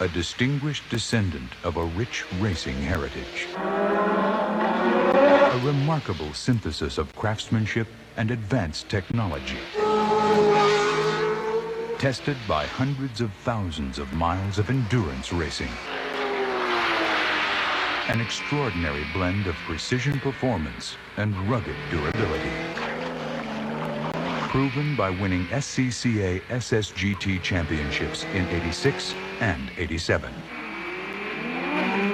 a distinguished descendant of a rich racing heritage. A remarkable synthesis of craftsmanship and advanced technology. Tested by hundreds of thousands of miles of endurance racing. An extraordinary blend of precision performance and rugged durability. Proven by winning SCCA SSGT championships in '86 and '87.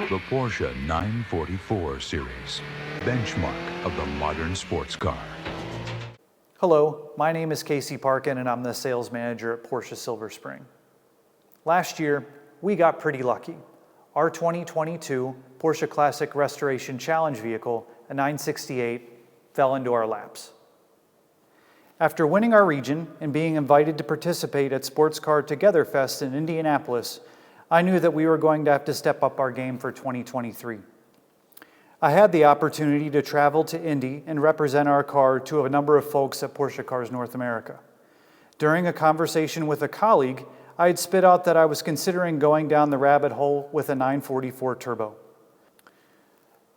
The Porsche 944 series, benchmark of the modern sports car. Hello, my name is Casey Parkin and I'm the sales manager at Porsche Silver Spring. Last year, we got pretty lucky. Our 2022 Porsche Classic Restoration Challenge vehicle, a 968, fell into our laps. After winning our region and being invited to participate at Sports Car Together Fest in Indianapolis, I knew that we were going to have to step up our game for 2023. I had the opportunity to travel to Indy and represent our car to a number of folks at Porsche Cars North America. During a conversation with a colleague, I had spit out that I was considering going down the rabbit hole with a 944 turbo.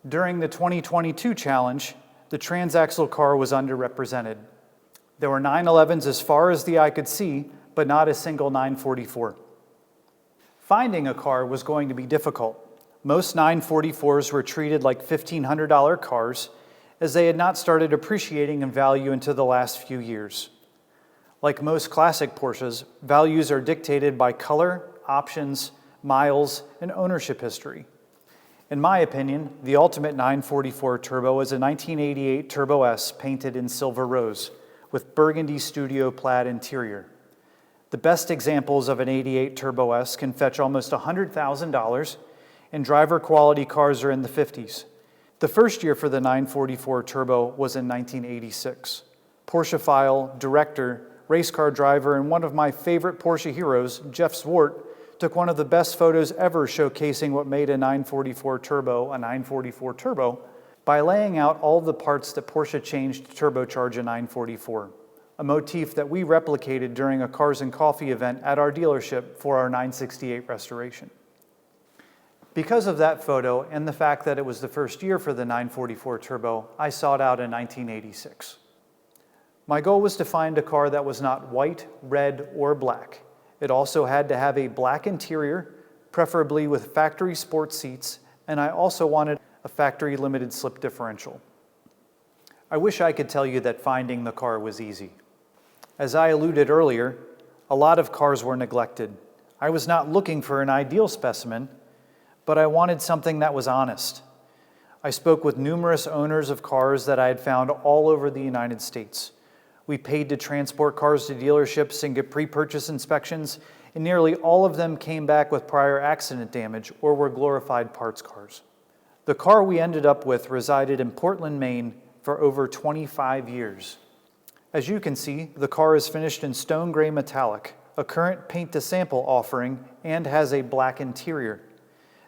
During the 2022 challenge, the transaxle car was underrepresented. There were 911s as far as the eye could see, but not a single 944. Finding a car was going to be difficult. Most 944s were treated like $1,500 cars, as they had not started appreciating in value until the last few years. Like most classic Porsches, values are dictated by color, options, miles, and ownership history. In my opinion, the ultimate 944 turbo is a 1988 Turbo S painted in silver rose, with burgundy studio plaid interior. The best examples of an '88 Turbo S can fetch almost $100,000, and driver quality cars are in the 50s. The first year for the 944 Turbo was in 1986. Porschephile, director, race car driver, and one of my favorite Porsche heroes, Jeff Zwart, took one of the best photos ever showcasing what made a 944 Turbo by laying out all of the parts that Porsche changed to turbocharge a 944, a motif that we replicated during a Cars and Coffee event at our dealership for our 968 restoration. Because of that photo and the fact that it was the first year for the 944 Turbo, I sought out a 1986. My goal was to find a car that was not white, red, or black. It also had to have a black interior, preferably with factory sports seats, and I also wanted a factory limited slip differential. I wish I could tell you that finding the car was easy. As I alluded earlier, a lot of cars were neglected. I was not looking for an ideal specimen, but I wanted something that was honest. I spoke with numerous owners of cars that I had found all over the United States. We paid to transport cars to dealerships and get pre-purchase inspections, and nearly all of them came back with prior accident damage or were glorified parts cars. The car we ended up with resided in Portland, Maine for over 25 years. As you can see, the car is finished in stone gray metallic, a current paint to sample offering, and has a black interior.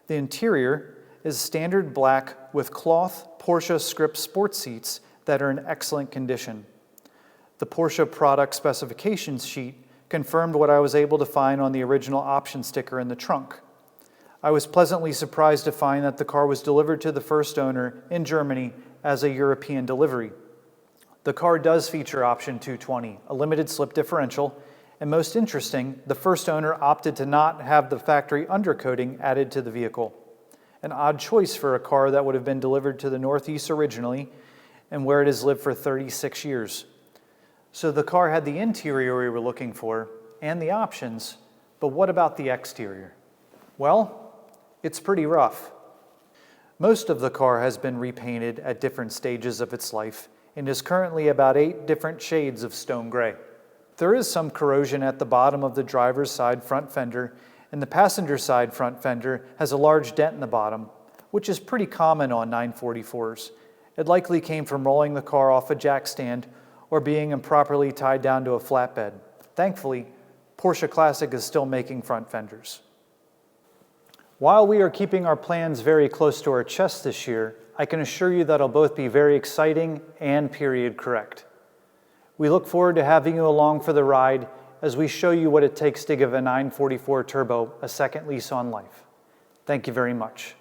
The interior is standard black with cloth Porsche script sports seats that are in excellent condition. The Porsche product specifications sheet confirmed what I was able to find on the original option sticker in the trunk. I was pleasantly surprised to find that the car was delivered to the first owner in Germany as a European delivery. The car does feature option 220, a limited slip differential, and most interesting, the first owner opted to not have the factory undercoating added to the vehicle. An odd choice for a car that would have been delivered to the Northeast originally and where it has lived for 36 years. So the car had the interior we were looking for and the options, but what about the exterior? Well, it's pretty rough. Most of the car has been repainted at different stages of its life and is currently about 8 different shades of stone gray. There is some corrosion at the bottom of the driver's side front fender, and the passenger side front fender has a large dent in the bottom, which is pretty common on 944s. It likely came from rolling the car off a jack stand or being improperly tied down to a flatbed. Thankfully, Porsche Classic is still making front fenders. While we are keeping our plans very close to our chest this year, I can assure you that it'll both be very exciting and period correct. We look forward to having you along for the ride as we show you what it takes to give a 944 Turbo a second lease on life. Thank you very much.